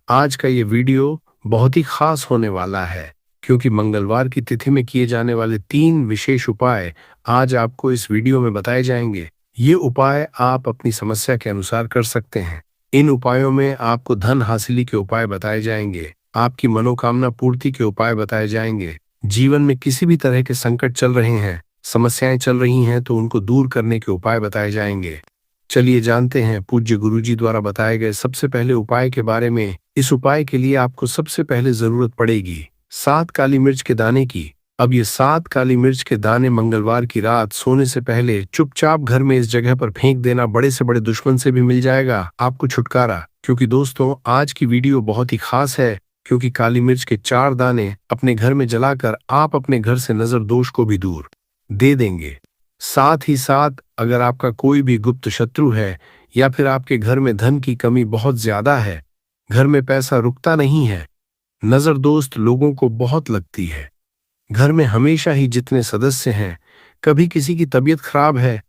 आज का ये वीडियो बहुत ही खास होने वाला है, क्योंकि मंगलवार की तिथि में किए जाने वाले 3 विशेष उपाय आज आपको इस वीडियो में बताए जाएंगे। ये उपाय आप अपनी समस्या के अनुसार कर सकते हैं। इन उपायों में आपको धन हासिली के उपाय बताए जाएंगे, आपकी मनोकामना पूर्ति के उपाय बताए जाएंगे। जीवन में किसी भी तरह के संकट चल रहे हैं, समस्याएं चल रही हैं, तो उनको दूर करने के उपाय बताए जाएंगे। चलिए जानते हैं पूज्य गुरुजी द्वारा बताए गए सबसे पहले उपाय के बारे में। इस उपाय के लिए आपको सबसे पहले जरूरत पड़ेगी 7 काली मिर्च के दाने की। अब ये 7 काली मिर्च के दाने मंगलवार की रात सोने से पहले चुपचाप घर में इस जगह पर फेंक देना। बड़े से बड़े दुश्मन से भी मिल जाएगा आपको छुटकारा। क्योंकि दोस्तों, आज की वीडियो बहुत ही खास है, क्योंकि काली मिर्च के 4 दाने अपने घर में जलाकर आप अपने घर से नजर दोष को भी दूर दे देंगे। साथ ही साथ अगर आपका कोई भी गुप्त शत्रु है या फिर आपके घर में धन की कमी बहुत ज्यादा है, घर में पैसा रुकता नहीं है, नजर दोस्त लोगों को बहुत लगती है, घर में हमेशा ही जितने सदस्य हैं, कभी किसी की तबीयत खराब है,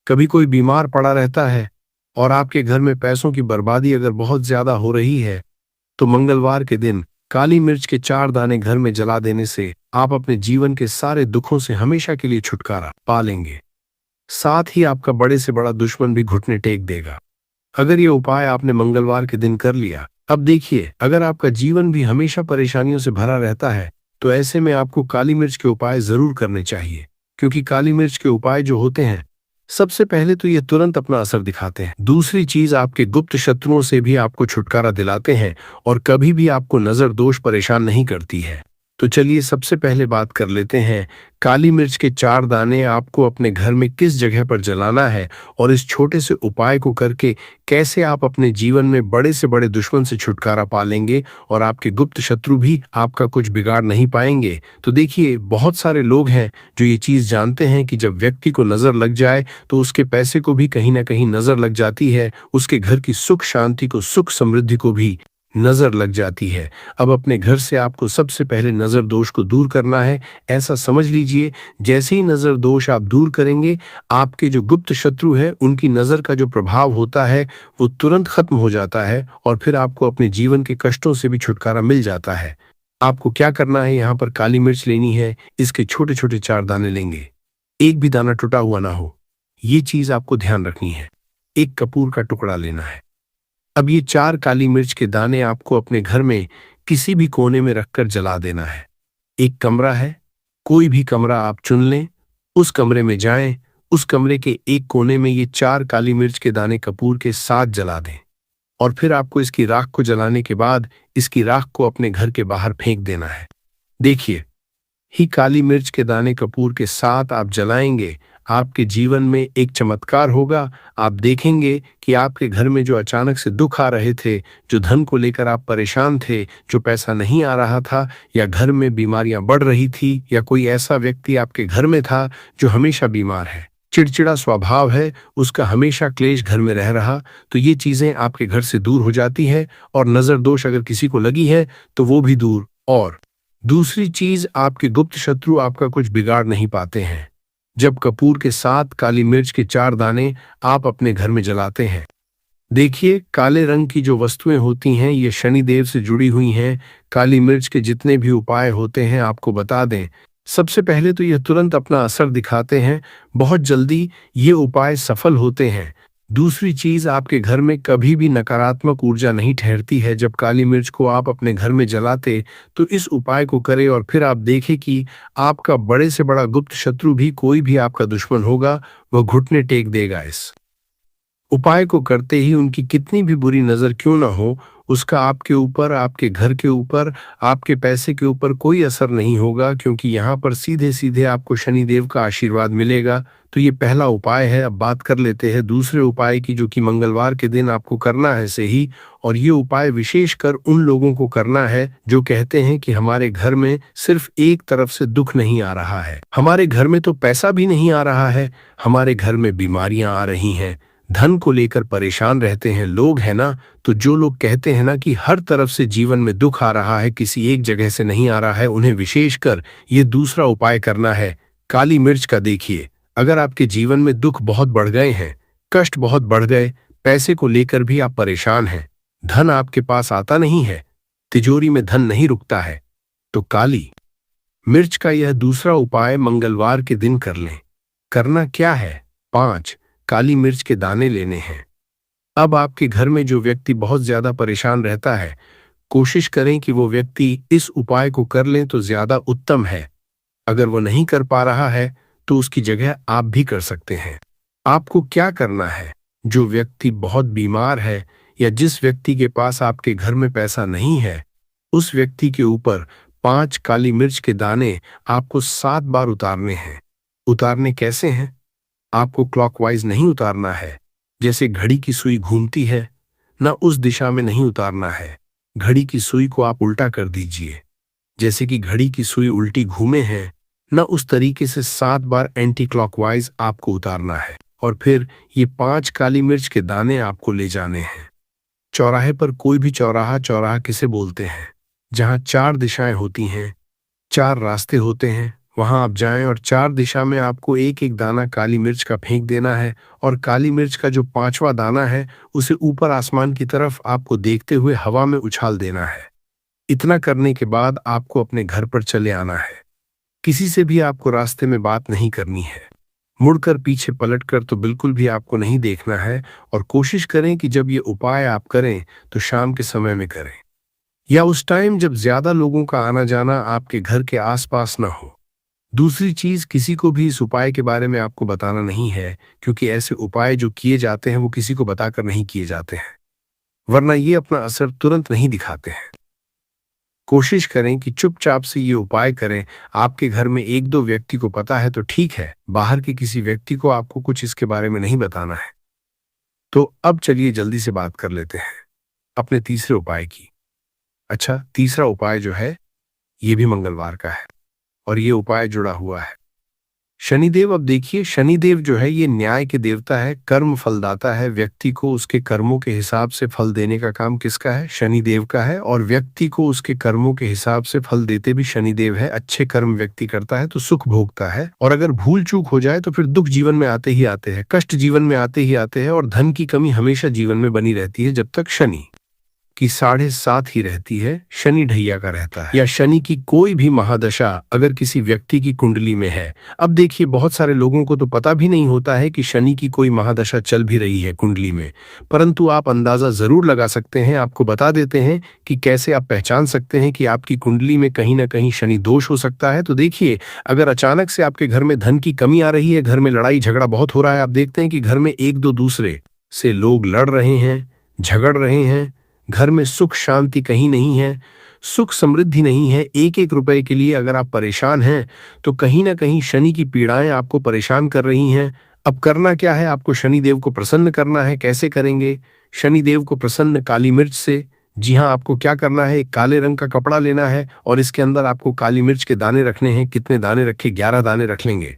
कभी कोई बीमार पड़ा रहता है, और आपके घर में पैसों की बर्बादी अगर बहुत ज्यादा हो रही है, तो मंगलवार के दिन काली मिर्च के 4 दाने घर में जला देने से आप अपने जीवन के सारे दुखों से हमेशा के लिए छुटकारा पा लेंगे। साथ ही आपका बड़े से बड़ा दुश्मन भी घुटने टेक देगा अगर ये उपाय आपने मंगलवार के दिन कर लिया। अब देखिए, अगर आपका जीवन भी हमेशा परेशानियों से भरा रहता है, तो ऐसे में आपको काली मिर्च के उपाय जरूर करने चाहिए, क्योंकि काली मिर्च के उपाय जो होते हैं, सबसे पहले तो ये तुरंत अपना असर दिखाते हैं। दूसरी चीज, आपके गुप्त शत्रुओं से भी आपको छुटकारा दिलाते हैं और कभी भी आपको नजर दोष परेशान नहीं करती है। तो चलिए सबसे पहले बात कर लेते हैं काली मिर्च के 4 दाने आपको अपने घर में किस जगह पर जलाना है, और इस छोटे से उपाय को करके कैसे आप अपने जीवन में बड़े से बड़े दुश्मन से छुटकारा पा लेंगे और आपके गुप्त शत्रु भी आपका कुछ बिगाड़ नहीं पाएंगे। तो देखिए, बहुत सारे लोग हैं जो ये चीज जानते हैं कि जब व्यक्ति को नजर लग जाए तो उसके पैसे को भी कहीं ना कहीं नजर लग जाती है, उसके घर की सुख शांति को, सुख समृद्धि को भी नजर लग जाती है। अब अपने घर से आपको सबसे पहले नजर दोष को दूर करना है। ऐसा समझ लीजिए, जैसे ही नजर दोष आप दूर करेंगे, आपके जो गुप्त शत्रु है उनकी नजर का जो प्रभाव होता है वो तुरंत खत्म हो जाता है, और फिर आपको अपने जीवन के कष्टों से भी छुटकारा मिल जाता है। आपको क्या करना है, यहाँ पर काली मिर्च लेनी है, इसके छोटे छोटे 4 दाने लेंगे, एक भी दाना टूटा हुआ ना हो, ये चीज आपको ध्यान रखनी है। एक कपूर का टुकड़ा लेना है। अब ये 4 काली मिर्च के दाने आपको अपने घर में किसी भी कोने में रखकर जला देना है। एक कमरा है, कोई भी कमरा आप चुन लें, उस कमरे में जाएं, उस कमरे के एक कोने में ये 4 काली मिर्च के दाने कपूर के साथ जला दें, और फिर आपको इसकी राख को जलाने के बाद इसकी राख को अपने घर के बाहर फेंक देना है। देखिए, ही काली मिर्च के दाने कपूर के साथ आप जलाएंगे, आपके जीवन में एक चमत्कार होगा। आप देखेंगे कि आपके घर में जो अचानक से दुख आ रहे थे, जो धन को लेकर आप परेशान थे, जो पैसा नहीं आ रहा था, या घर में बीमारियां बढ़ रही थी, या कोई ऐसा व्यक्ति आपके घर में था जो हमेशा बीमार है, चिड़चिड़ा स्वभाव है, उसका हमेशा क्लेश घर में रह रहा, तो ये चीजें आपके घर से दूर हो जाती है, और नजर दोष अगर किसी को लगी है तो वो भी दूर। और दूसरी चीज, आपके गुप्त शत्रु आपका कुछ बिगाड़ नहीं पाते हैं जब कपूर के साथ काली मिर्च के 4 दाने आप अपने घर में जलाते हैं। देखिए, काले रंग की जो वस्तुएं होती हैं ये शनिदेव से जुड़ी हुई हैं। काली मिर्च के जितने भी उपाय होते हैं, आपको बता दें, सबसे पहले तो ये तुरंत अपना असर दिखाते हैं, बहुत जल्दी ये उपाय सफल होते हैं। दूसरी चीज, आपके घर में कभी भी नकारात्मक ऊर्जा नहीं ठहरती है। जब काली मिर्च को आप अपने घर में जलाते तो इस उपाय को करें और फिर आप देखें कि आपका बड़े से बड़ा गुप्त शत्रु भी, कोई भी आपका दुश्मन होगा, वह घुटने टेक देगा। इस उपाय को करते ही उनकी कितनी भी बुरी नजर क्यों ना हो, उसका आपके ऊपर, आपके घर के ऊपर, आपके पैसे के ऊपर कोई असर नहीं होगा, क्योंकि यहाँ पर सीधे सीधे आपको शनिदेव का आशीर्वाद मिलेगा। तो ये पहला उपाय है। अब बात कर लेते हैं दूसरे उपाय की, जो कि मंगलवार के दिन आपको करना है सही। और ये उपाय विशेषकर उन लोगों को करना है जो कहते हैं कि हमारे घर में सिर्फ एक तरफ से दुख नहीं आ रहा है, हमारे घर में तो पैसा भी नहीं आ रहा है, हमारे घर में बीमारियां आ रही हैं, धन को लेकर परेशान रहते हैं लोग, है ना। तो जो लोग कहते हैं ना कि हर तरफ से जीवन में दुख आ रहा है, किसी एक जगह से नहीं आ रहा है, उन्हें विशेषकर ये दूसरा उपाय करना है काली मिर्च का। देखिए, अगर आपके जीवन में दुख बहुत बढ़ गए हैं, कष्ट बहुत बढ़ गए, पैसे को लेकर भी आप परेशान हैं, धन आपके पास आता नहीं है, तिजोरी में धन नहीं रुकता है, तो काली मिर्च का यह दूसरा उपाय मंगलवार के दिन कर लें। करना क्या है? 5 काली मिर्च के दाने लेने हैं। अब आपके घर में जो व्यक्ति बहुत ज्यादा परेशान रहता है, कोशिश करें कि वो व्यक्ति इस उपाय को कर लें तो ज्यादा उत्तम है। अगर वो नहीं कर पा रहा है तो उसकी जगह आप भी कर सकते हैं। आपको क्या करना है? जो व्यक्ति बहुत बीमार है या जिस व्यक्ति के पास आपके घर में पैसा नहीं है, उस व्यक्ति के ऊपर 5 काली मिर्च के दाने आपको 7 बार उतारने हैं। उतारने कैसे हैं? आपको क्लॉकवाइज नहीं उतारना है, जैसे घड़ी की सुई घूमती है ना, उस दिशा में नहीं उतारना है। घड़ी की सुई को आप उल्टा कर दीजिए, जैसे कि घड़ी की सुई उल्टी घूमे है ना, उस तरीके से 7 बार एंटी क्लॉकवाइज आपको उतारना है। और फिर ये 5 काली मिर्च के दाने आपको ले जाने हैं चौराहे पर। कोई भी चौराहा, चौराहा किसे बोलते हैं? जहां 4 दिशाएं होती हैं, 4 रास्ते होते हैं, वहां आप जाएं और 4 दिशा में आपको एक एक दाना काली मिर्च का फेंक देना है। और काली मिर्च का जो 5वां दाना है, उसे ऊपर आसमान की तरफ आपको देखते हुए हवा में उछाल देना है। इतना करने के बाद आपको अपने घर पर चले आना है। किसी से भी आपको रास्ते में बात नहीं करनी है, मुड़कर पीछे पलटकर तो बिल्कुल भी आपको नहीं देखना है। और कोशिश करें कि जब ये उपाय आप करें तो शाम के समय में करें, या उस टाइम जब ज्यादा लोगों का आना जाना आपके घर के आसपास न हो। दूसरी चीज, किसी को भी इस उपाय के बारे में आपको बताना नहीं है, क्योंकि ऐसे उपाय जो किए जाते हैं वो किसी को बताकर नहीं किए जाते हैं, वरना ये अपना असर तुरंत नहीं दिखाते हैं। कोशिश करें कि चुपचाप से ये उपाय करें। आपके घर में 1-2 व्यक्ति को पता है तो ठीक है, बाहर के किसी व्यक्ति को आपको कुछ इसके बारे में नहीं बताना है। तो अब चलिए जल्दी से बात कर लेते हैं अपने तीसरे उपाय की। अच्छा, तीसरा उपाय जो है ये भी मंगलवार का है और ये उपाय जुड़ा हुआ है शनिदेव। अब देखिए, शनिदेव जो है ये न्याय के देवता है, कर्म फलदाता है। व्यक्ति को उसके कर्मों के हिसाब से फल देने का काम किसका है? शनिदेव का है। और व्यक्ति को उसके कर्मों के हिसाब से फल देते भी शनिदेव है। अच्छे कर्म व्यक्ति करता है तो सुख भोगता है, और अगर भूल चूक हो जाए तो फिर दुख जीवन में आते ही आते हैं, कष्ट जीवन में आते ही आते हैं, और धन की कमी हमेशा जीवन में बनी रहती है जब तक शनि की 7.5 ही रहती है, शनि ढैया का रहता है, या शनि की कोई भी महादशा अगर किसी व्यक्ति की कुंडली में है। अब देखिए, बहुत सारे लोगों को तो पता भी नहीं होता है कि शनि की कोई महादशा चल भी रही है कुंडली में, परंतु आप अंदाजा जरूर लगा सकते हैं। आपको बता देते हैं कि कैसे आप पहचान सकते हैं कि आपकी कुंडली में कहीं ना कहीं शनि दोष हो सकता है। तो देखिए, अगर अचानक से आपके घर में धन की कमी आ रही है, घर में लड़ाई झगड़ा बहुत हो रहा है, आप देखते हैं कि घर में 1-2 दूसरे से लोग लड़ रहे हैं, झगड़ रहे हैं, घर में सुख शांति कहीं नहीं है, सुख समृद्धि नहीं है, 1-1 रुपए के लिए अगर आप परेशान हैं तो कहीं ना कहीं शनि की पीड़ाएं आपको परेशान कर रही हैं। अब करना क्या है? आपको शनिदेव को प्रसन्न करना है। कैसे करेंगे शनिदेव को प्रसन्न? काली मिर्च से। जी हाँ, आपको क्या करना है, एक काले रंग का कपड़ा लेना है और इसके अंदर आपको काली मिर्च के दाने रखने हैं। कितने दाने रखे? 11 दाने रख लेंगे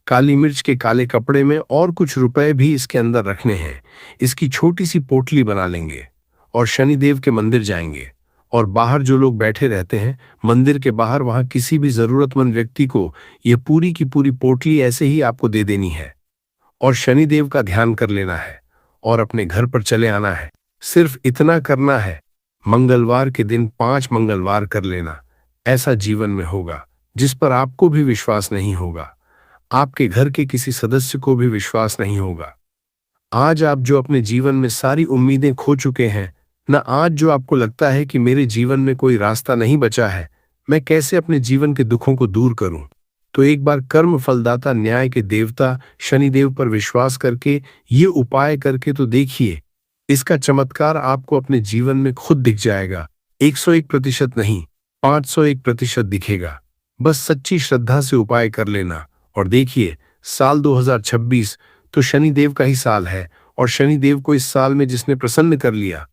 काली मिर्च के काले कपड़े में, और कुछ रुपए भी इसके अंदर रखने हैं। इसकी छोटी सी पोटली बना लेंगे और शनिदेव के मंदिर जाएंगे, और बाहर जो लोग बैठे रहते हैं मंदिर के बाहर, वहां किसी भी जरूरतमंद व्यक्ति को ये पूरी की पूरी पोटली ऐसे ही आपको दे देनी है और शनिदेव का ध्यान कर लेना है और अपने घर पर चले आना है। सिर्फ इतना करना है। मंगलवार के दिन 5 मंगलवार कर लेना। ऐसा जीवन में होगा जिस पर आपको भी विश्वास नहीं होगा, आपके घर के किसी सदस्य को भी विश्वास नहीं होगा। आज आप जो अपने जीवन में सारी उम्मीदें खो चुके हैं, न आज जो आपको लगता है कि मेरे जीवन में कोई रास्ता नहीं बचा है, मैं कैसे अपने जीवन के दुखों को दूर करूं, तो एक बार कर्म फलदाता न्याय के देवता शनिदेव पर विश्वास करके ये उपाय करके तो देखिए। इसका चमत्कार आपको अपने जीवन में खुद दिख जाएगा। 101% नहीं, 501% दिखेगा। बस सच्ची श्रद्धा से उपाय कर लेना और देखिए, साल 2026 तो शनिदेव का ही साल है और शनिदेव को इस साल में जिसने प्रसन्न कर लिया,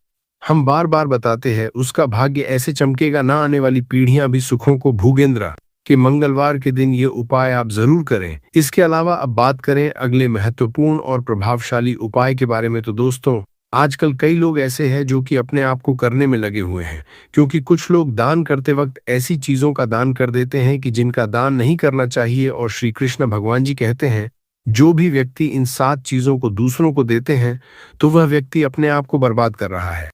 हम बार बार बताते हैं, उसका भाग्य ऐसे चमकेगा ना, आने वाली पीढ़ियां भी सुखों को भोगेंद्रा। कि मंगलवार के दिन ये उपाय आप जरूर करें। इसके अलावा अब बात करें अगले महत्वपूर्ण और प्रभावशाली उपाय के बारे में, तो दोस्तों आजकल कई लोग ऐसे हैं जो कि अपने आप को करने में लगे हुए हैं, क्योंकि कुछ लोग दान करते वक्त ऐसी चीजों का दान कर देते हैं कि जिनका दान नहीं करना चाहिए। और श्री कृष्ण भगवान जी कहते हैं, जो भी व्यक्ति इन 7 चीजों को दूसरों को देते हैं तो वह व्यक्ति अपने आप को बर्बाद कर रहा है,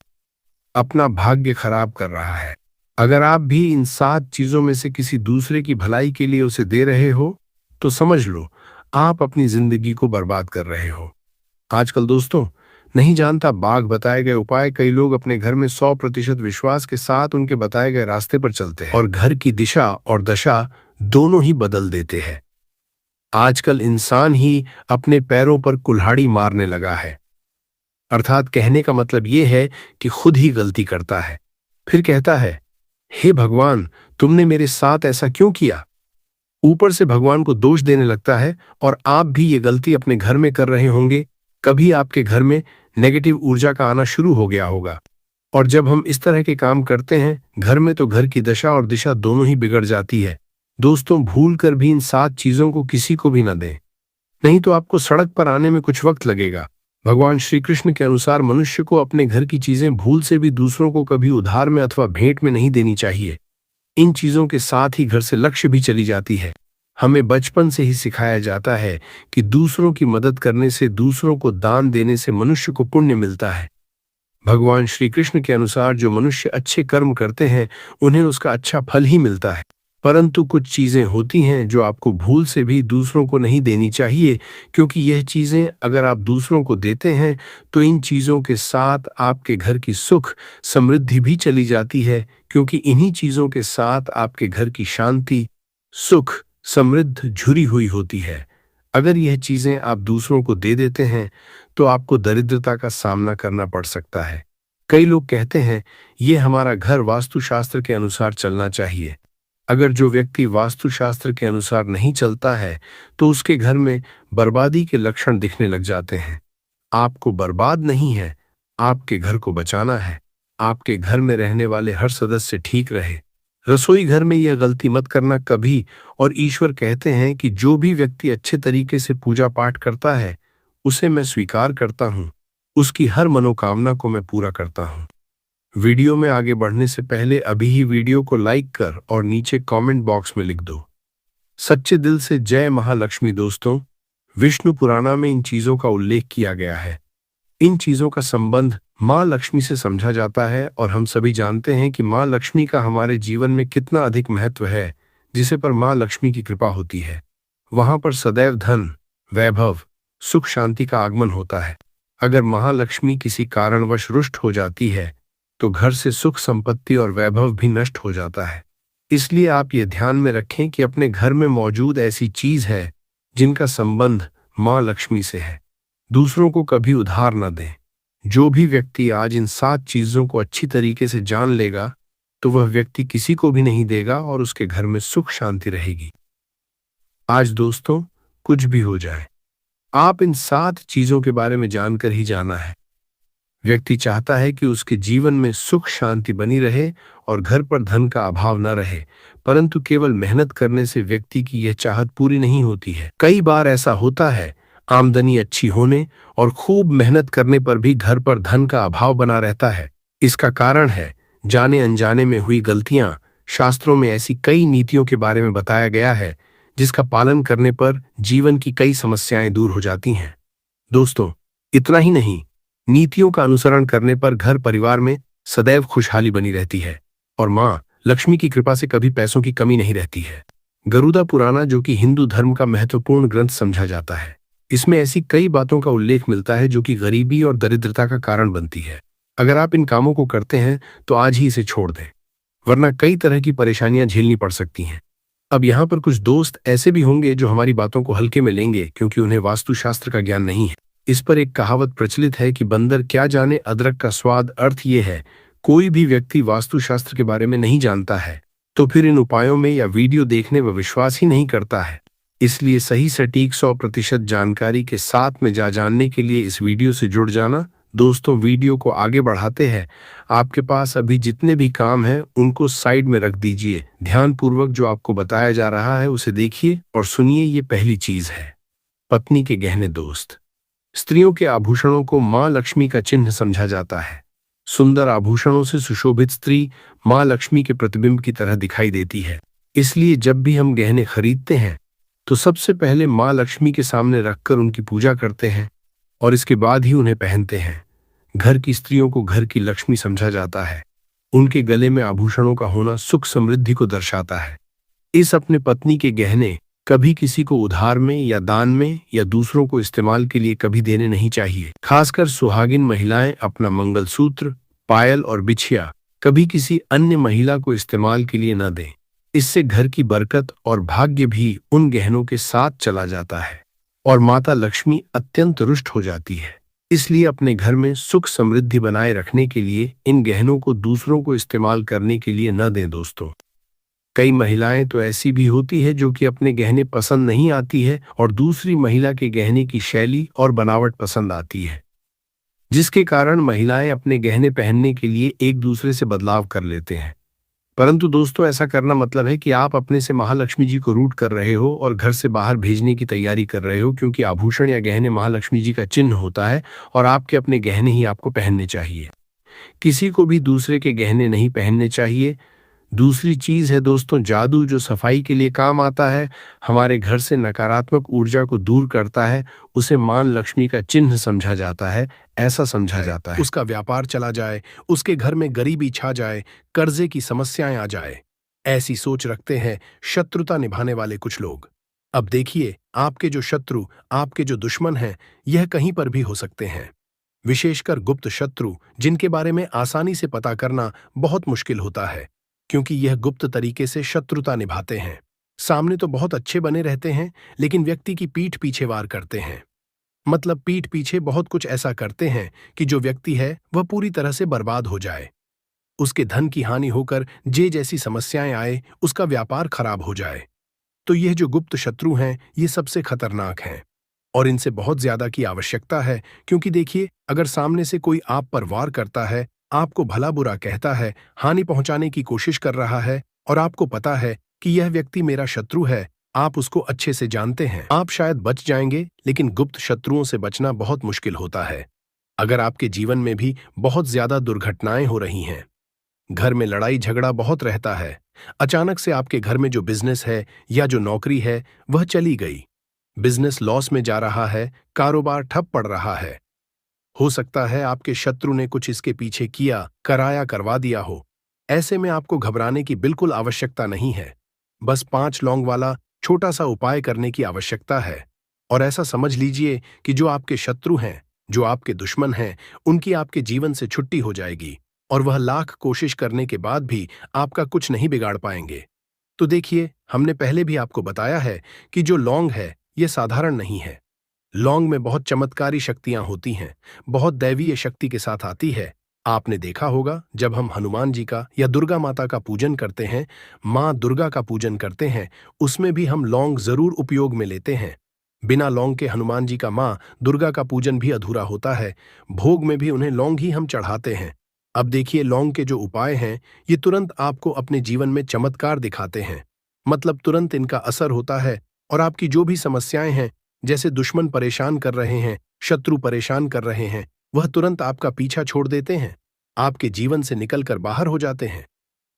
अपना भाग्य खराब कर रहा है। अगर आप भी इन 7 चीजों में से किसी दूसरे की भलाई के लिए उसे दे रहे हो तो समझ लो आप अपनी जिंदगी को बर्बाद कर रहे हो। आजकल दोस्तों नहीं जानता बाघ बताए गए उपाय, कई लोग अपने घर में 100% विश्वास के साथ उनके बताए गए रास्ते पर चलते हैं और घर की दिशा और दशा दोनों ही बदल देते हैं। आजकल इंसान ही अपने पैरों पर कुल्हाड़ी मारने लगा है, अर्थात कहने का मतलब यह है कि खुद ही गलती करता है, फिर कहता है, हे भगवान तुमने मेरे साथ ऐसा क्यों किया। ऊपर से भगवान को दोष देने लगता है। और आप भी ये गलती अपने घर में कर रहे होंगे। कभी आपके घर में नेगेटिव ऊर्जा का आना शुरू हो गया होगा, और जब हम इस तरह के काम करते हैं घर में, तो घर की दशा और दिशा दोनों ही बिगड़ जाती है। दोस्तों भूल कर भी इन 7 चीजों को किसी को भी न दें, नहीं तो आपको सड़क पर आने में कुछ वक्त लगेगा। भगवान श्री कृष्ण के अनुसार मनुष्य को अपने घर की चीजें भूल से भी दूसरों को कभी उधार में अथवा भेंट में नहीं देनी चाहिए। इन चीजों के साथ ही घर से लक्ष्य भी चली जाती है। हमें बचपन से ही सिखाया जाता है कि दूसरों की मदद करने से, दूसरों को दान देने से मनुष्य को पुण्य मिलता है। भगवान श्री कृष्ण के अनुसार जो मनुष्य अच्छे कर्म करते हैं उन्हें उसका अच्छा फल ही मिलता है। परंतु कुछ चीजें होती हैं जो आपको भूल से भी दूसरों को नहीं देनी चाहिए, क्योंकि यह चीजें अगर आप दूसरों को देते हैं तो इन चीजों के साथ आपके घर की सुख समृद्धि भी चली जाती है, क्योंकि इन्हीं चीजों के साथ आपके घर की शांति सुख समृद्ध जुड़ी हुई होती है। अगर यह चीजें आप दूसरों को दे देते हैं तो आपको दरिद्रता का सामना करना पड़ सकता है। कई लोग कहते हैं ये हमारा घर वास्तुशास्त्र के अनुसार चलना चाहिए। अगर जो व्यक्ति वास्तुशास्त्र के अनुसार नहीं चलता है तो उसके घर में बर्बादी के लक्षण दिखने लग जाते हैं। आपको बर्बाद नहीं है, आपके घर को बचाना है। आपके घर में रहने वाले हर सदस्य ठीक रहे। रसोई घर में यह गलती मत करना कभी। और ईश्वर कहते हैं कि जो भी व्यक्ति अच्छे तरीके से पूजा पाठ करता है उसे मैं स्वीकार करता हूँ, उसकी हर मनोकामना को मैं पूरा करता हूँ। वीडियो में आगे बढ़ने से पहले अभी ही वीडियो को लाइक कर और नीचे कमेंट बॉक्स में लिख दो सच्चे दिल से जय महालक्ष्मी। दोस्तों विष्णु पुराण में इन चीजों का उल्लेख किया गया है। इन चीजों का संबंध माँ लक्ष्मी से समझा जाता है और हम सभी जानते हैं कि माँ लक्ष्मी का हमारे जीवन में कितना अधिक महत्व है। जिसे पर माँ लक्ष्मी की कृपा होती है वहां पर सदैव धन वैभव सुख शांति का आगमन होता है। अगर महालक्ष्मी किसी कारणवश रुष्ट हो जाती है तो घर से सुख संपत्ति और वैभव भी नष्ट हो जाता है। इसलिए आप ये ध्यान में रखें कि अपने घर में मौजूद ऐसी चीज है जिनका संबंध माँ लक्ष्मी से है, दूसरों को कभी उधार न दें। जो भी व्यक्ति आज इन 7 चीजों को अच्छी तरीके से जान लेगा तो वह व्यक्ति किसी को भी नहीं देगा और उसके घर में सुख शांति रहेगी। आज दोस्तों कुछ भी हो जाए, आप इन 7 चीजों के बारे में जानकर ही जाना है। व्यक्ति चाहता है कि उसके जीवन में सुख शांति बनी रहे और घर पर धन का अभाव न रहे, परंतु केवल मेहनत करने से व्यक्ति की यह चाहत पूरी नहीं होती है। कई बार ऐसा होता है, आमदनी अच्छी होने और खूब मेहनत करने पर भी घर पर धन का अभाव बना रहता है। इसका कारण है जाने अनजाने में हुई गलतियां। शास्त्रों में ऐसी कई नीतियों के बारे में बताया गया है जिसका पालन करने पर जीवन की कई समस्याएं दूर हो जाती हैं। दोस्तों इतना ही नहीं, नीतियों का अनुसरण करने पर घर परिवार में सदैव खुशहाली बनी रहती है और माँ लक्ष्मी की कृपा से कभी पैसों की कमी नहीं रहती है। गरुड़ा पुराण जो कि हिंदू धर्म का महत्वपूर्ण ग्रंथ समझा जाता है, इसमें ऐसी कई बातों का उल्लेख मिलता है जो कि गरीबी और दरिद्रता का कारण बनती है। अगर आप इन कामों को करते हैं तो आज ही इसे छोड़ दें, वरना कई तरह की परेशानियां झेलनी पड़ सकती हैं। अब यहाँ पर कुछ दोस्त ऐसे भी होंगे जो हमारी बातों को हल्के में लेंगे क्योंकि उन्हें वास्तुशास्त्र का ज्ञान नहीं है। इस पर एक कहावत प्रचलित है कि बंदर क्या जाने अदरक का स्वाद। अर्थ ये है, कोई भी व्यक्ति वास्तुशास्त्र के बारे में नहीं जानता है तो फिर इन उपायों में या वीडियो देखने में विश्वास ही नहीं करता है। इसलिए सही सटीक 100% जानकारी के साथ में जानने के लिए इस वीडियो से जुड़ जाना। दोस्तों, वीडियो को आगे बढ़ाते हैं। आपके पास अभी जितने भी काम हैं उनको साइड में रख दीजिए। ध्यानपूर्वक जो आपको बताया जा रहा है उसे देखिए और सुनिए। ये पहली चीज है पत्नी के गहने। दोस्त, स्त्रियों के आभूषणों को मां लक्ष्मी का चिन्ह समझा जाता है। सुंदर आभूषणों से सुशोभित स्त्री मां लक्ष्मी के प्रतिबिंब की तरह दिखाई देती है। इसलिए जब भी हम गहने खरीदते हैं तो सबसे पहले मां लक्ष्मी के सामने रखकर उनकी पूजा करते हैं और इसके बाद ही उन्हें पहनते हैं। घर की स्त्रियों को घर की लक्ष्मी समझा जाता है। उनके गले में आभूषणों का होना सुख समृद्धि को दर्शाता है। इस अपने पत्नी के गहने कभी किसी को उधार में या दान में या दूसरों को इस्तेमाल के लिए कभी देने नहीं चाहिए। खासकर सुहागिन महिलाएं अपना मंगलसूत्र, पायल और बिछिया कभी किसी अन्य महिला को इस्तेमाल के लिए न दें। इससे घर की बरकत और भाग्य भी उन गहनों के साथ चला जाता है और माता लक्ष्मी अत्यंत रुष्ट हो जाती है। इसलिए अपने घर में सुख समृद्धि बनाए रखने के लिए इन गहनों को दूसरों को इस्तेमाल करने के लिए न दें। दोस्तों, कई महिलाएं तो ऐसी भी होती है जो कि अपने गहने पसंद नहीं आती है और दूसरी महिला के गहने की शैली और बनावट पसंद आती है, जिसके कारण महिलाएं अपने गहने पहनने के लिए एक दूसरे से बदलाव कर लेते हैं। परंतु दोस्तों, ऐसा करना मतलब है कि आप अपने से महालक्ष्मी जी को रूठ कर रहे हो और घर से बाहर भेजने की तैयारी कर रहे हो, क्योंकि आभूषण या गहने महालक्ष्मी जी का चिन्ह होता है और आपके अपने गहने ही आपको पहनने चाहिए। किसी को भी दूसरे के गहने नहीं पहनने चाहिए। दूसरी चीज है दोस्तों जादू, जो सफाई के लिए काम आता है, हमारे घर से नकारात्मक ऊर्जा को दूर करता है। उसे मां लक्ष्मी का चिन्ह समझा जाता है। ऐसा समझा जाता है उसका व्यापार चला जाए, उसके घर में गरीबी छा जाए, कर्जे की समस्याएं आ जाए। ऐसी सोच रखते हैं शत्रुता निभाने वाले कुछ लोग। अब देखिए, आपके जो शत्रु, आपके जो दुश्मन हैं, यह कहीं पर भी हो सकते हैं। विशेषकर गुप्त शत्रु, जिनके बारे में आसानी से पता करना बहुत मुश्किल होता है, क्योंकि यह गुप्त तरीके से शत्रुता निभाते हैं। सामने तो बहुत अच्छे बने रहते हैं, लेकिन व्यक्ति की पीठ पीछे वार करते हैं। मतलब पीठ पीछे बहुत कुछ ऐसा करते हैं कि जो व्यक्ति है वह पूरी तरह से बर्बाद हो जाए, उसके धन की हानि होकर जे जैसी समस्याएं आए, उसका व्यापार खराब हो जाए। तो यह जो गुप्त शत्रु हैं, ये सबसे खतरनाक हैं और इनसे बहुत ज्यादा की आवश्यकता है। क्योंकि देखिए, अगर सामने से कोई आप पर वार करता है, आपको भला बुरा कहता है, हानि पहुंचाने की कोशिश कर रहा है और आपको पता है कि यह व्यक्ति मेरा शत्रु है, आप उसको अच्छे से जानते हैं, आप शायद बच जाएंगे, लेकिन गुप्त शत्रुओं से बचना बहुत मुश्किल होता है। अगर आपके जीवन में भी बहुत ज्यादा दुर्घटनाएं हो रही हैं, घर में लड़ाई झगड़ा बहुत रहता है, अचानक से आपके घर में जो बिजनेस है या जो नौकरी है वह चली गई, बिजनेस लॉस में जा रहा है, कारोबार ठप पड़ रहा है, हो सकता है आपके शत्रु ने कुछ इसके पीछे किया, कराया, करवा दिया हो। ऐसे में आपको घबराने की बिल्कुल आवश्यकता नहीं है। बस 5 लौंग वाला छोटा सा उपाय करने की आवश्यकता है और ऐसा समझ लीजिए कि जो आपके शत्रु हैं, जो आपके दुश्मन हैं, उनकी आपके जीवन से छुट्टी हो जाएगी और वह लाख कोशिश करने के बाद भी आपका कुछ नहीं बिगाड़ पाएंगे। तो देखिए, हमने पहले भी आपको बताया है कि जो लौंग है ये साधारण नहीं है। लौंग में बहुत चमत्कारी शक्तियां होती हैं, बहुत दैवीय शक्ति के साथ आती है। आपने देखा होगा, जब हम हनुमान जी का या दुर्गा माता का पूजन करते हैं, माँ दुर्गा का पूजन करते हैं, उसमें भी हम लौंग जरूर उपयोग में लेते हैं। बिना लौंग के हनुमान जी का, माँ दुर्गा का पूजन भी अधूरा होता है। भोग में भी उन्हें लौंग ही हम चढ़ाते हैं। अब देखिए, लौंग के जो उपाय हैं, ये तुरंत आपको अपने जीवन में चमत्कार दिखाते हैं। मतलब तुरंत इनका असर होता है और आपकी जो भी समस्याएं हैं, जैसे दुश्मन परेशान कर रहे हैं, शत्रु परेशान कर रहे हैं, वह तुरंत आपका पीछा छोड़ देते हैं, आपके जीवन से निकलकर बाहर हो जाते हैं।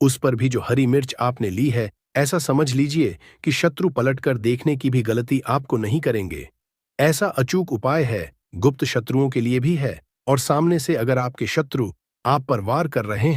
उस पर भी जो हरी मिर्च आपने ली है, ऐसा समझ लीजिए कि शत्रु पलटकर देखने की भी गलती आपको नहीं करेंगे। ऐसा अचूक उपाय है, गुप्त शत्रुओं के लिए भी है और सामने से अगर आपके शत्रु आप पर वार कर रहे हैं